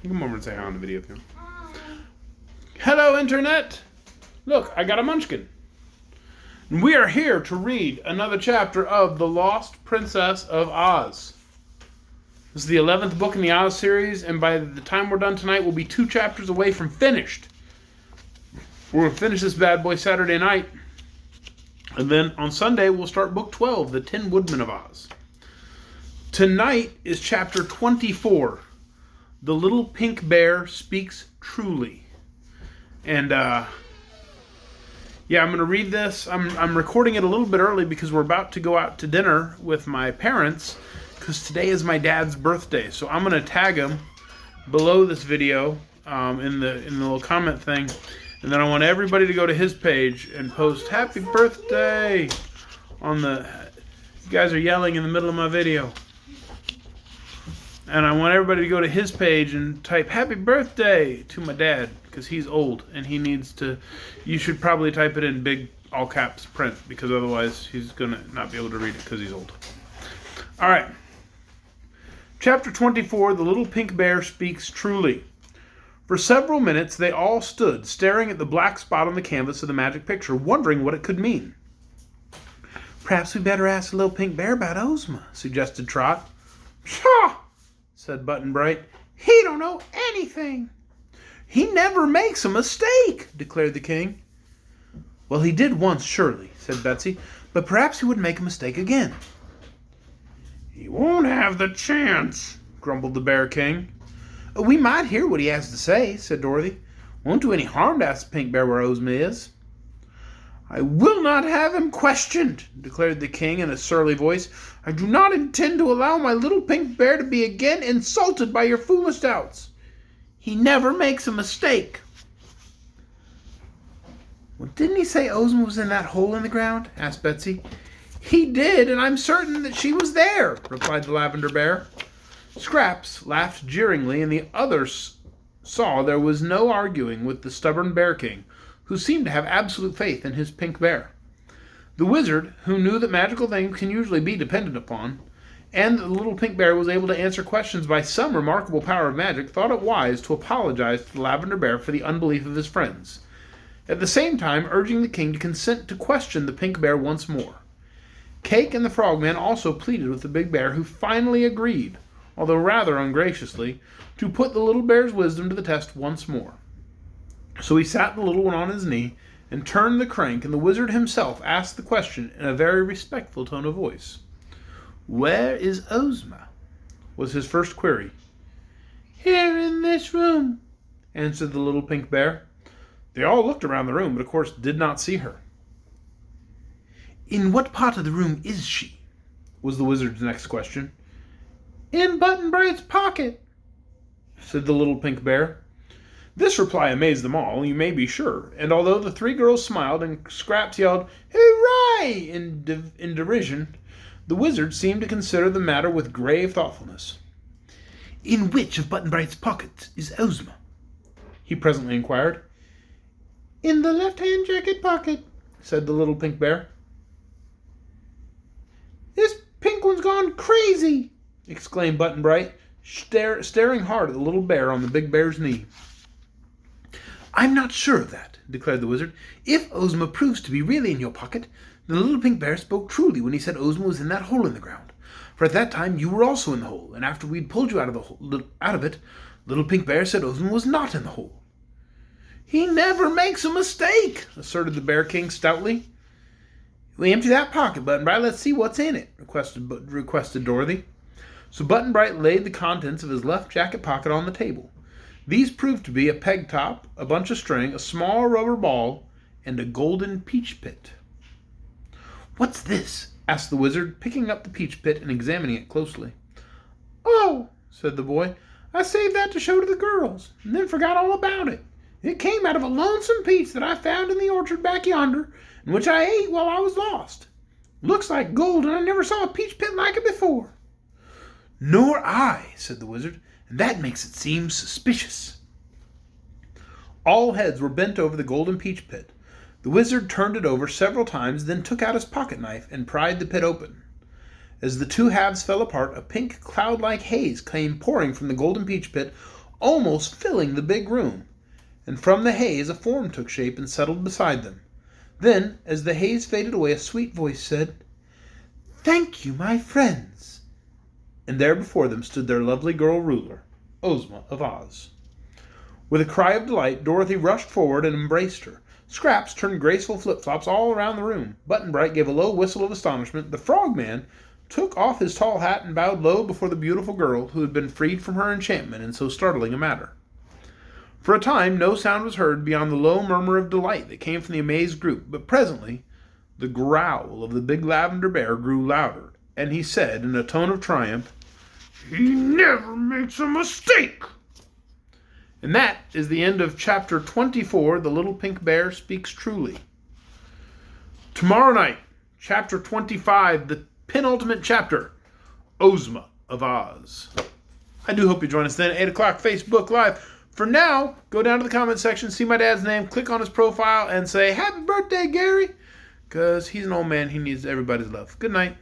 Come over and say hi on the video too. Hello, Internet! Look, I got a munchkin. And we are here to read another chapter of The Lost Princess of Oz. This is the 11th book in the Oz series, and by the time we're done tonight, we'll be 2 chapters away from finished. We're going to finish this bad boy Saturday night. And then on Sunday, we'll start book 12, The Tin Woodman of Oz. Tonight is chapter 24. The Little Pink Bear Speaks Truly. And, I'm going to read this. I'm recording it a little bit early because we're about to go out to dinner with my parents because today is my dad's birthday. So I'm going to tag him below this video in the little comment thing. And then I want everybody to go to his page and post happy birthday on the... You guys are yelling in the middle of my video. And I want everybody to go to his page and type happy birthday to my dad because he's old and he needs to... You should probably type it in big all caps print because otherwise he's going to not be able to read it because he's old. All right. Chapter 24, The Little Pink Bear Speaks Truly. For several minutes, they all stood, staring at the black spot on the canvas of the magic picture, wondering what it could mean. Perhaps we better ask the little pink bear about Ozma, suggested Trot. Pshaw, said Button-Bright. He don't know anything. He never makes a mistake, declared the king. Well, he did once, surely, said Betsy, but perhaps he would make a mistake again. He won't have the chance, grumbled the Bear King. We might hear what he has to say, said Dorothy. Won't do any harm to ask the pink bear where Ozma is. I will not have him questioned, declared the king in a surly voice. I do not intend to allow my little pink bear to be again insulted by your foolish doubts. He never makes a mistake. Well, didn't he say Ozma was in that hole in the ground? Asked Betsy. He did, and I'm certain that she was there, replied the Lavender Bear. Scraps laughed jeeringly, and the others saw there was no arguing with the stubborn Bear King, who seemed to have absolute faith in his pink bear. The wizard, who knew that magical things can usually be depended upon, and that the little pink bear was able to answer questions by some remarkable power of magic, thought it wise to apologize to the Lavender Bear for the unbelief of his friends, at the same time urging the king to consent to question the pink bear once more. Cake and the Frogman also pleaded with the big bear, who finally agreed, although rather ungraciously, to put the little bear's wisdom to the test once more. So he sat the little one on his knee and turned the crank, and the wizard himself asked the question in a very respectful tone of voice. Where is Ozma? Was his first query. Here in this room, answered the little pink bear. They all looked around the room, but of course did not see her. In what part of the room is she? Was the wizard's next question. In Button-Bright's pocket, said the little pink bear. This reply amazed them all, you may be sure, and although the 3 girls smiled and Scraps yelled, Hooray! in derision, the wizard seemed to consider the matter with grave thoughtfulness. In which of Button-Bright's pockets is Ozma? He presently inquired. In the left-hand jacket pocket, said the little pink bear. This pink one's gone crazy, exclaimed Button-Bright, staring hard at the little bear on the big bear's knee. I'm not sure of that, declared the wizard. If Ozma proves to be really in your pocket, then the little pink bear spoke truly when he said Ozma was in that hole in the ground. For at that time you were also in the hole, and after we'd pulled you out of it, little pink bear said Ozma was not in the hole. He never makes a mistake, asserted the Bear King stoutly. We empty that pocket, Button-Bright. Let's see what's in it, requested Dorothy. So Button-Bright laid the contents of his left jacket pocket on the table. These proved to be a peg top, a bunch of string, a small rubber ball, and a golden peach pit. What's this? Asked the wizard, picking up the peach pit and examining it closely. Oh, said the boy, I saved that to show to the girls, and then forgot all about it. It came out of a lonesome peach that I found in the orchard back yonder, and which I ate while I was lost. Looks like gold, and I never saw a peach pit like it before. Nor I, said the wizard, and that makes it seem suspicious. All heads were bent over the golden peach pit. The wizard turned it over several times, then took out his pocket knife and pried the pit open. As the 2 halves fell apart, a pink cloud-like haze came pouring from the golden peach pit almost filling the big room, and from the haze a form took shape and settled beside them. Then, as the haze faded away, a sweet voice said, "Thank you, my friends." And there before them stood their lovely girl ruler, Ozma of Oz. With a cry of delight, Dorothy rushed forward and embraced her. Scraps turned graceful flip-flops all around the room. Button-Bright gave a low whistle of astonishment. The Frogman took off his tall hat and bowed low before the beautiful girl who had been freed from her enchantment in so startling a matter. For a time no sound was heard beyond the low murmur of delight that came from the amazed group, but presently the growl of the big lavender bear grew louder, and he said in a tone of triumph, "He never makes a mistake!" And that is the end of Chapter 24, The Little Pink Bear Speaks Truly. Tomorrow night, Chapter 25, the penultimate chapter, Ozma of Oz. I do hope you join us then at 8 o'clock Facebook Live. For now, go down to the comment section, see my dad's name, click on his profile, and say, "Happy birthday, Gary," because he's an old man. He needs everybody's love. Good night.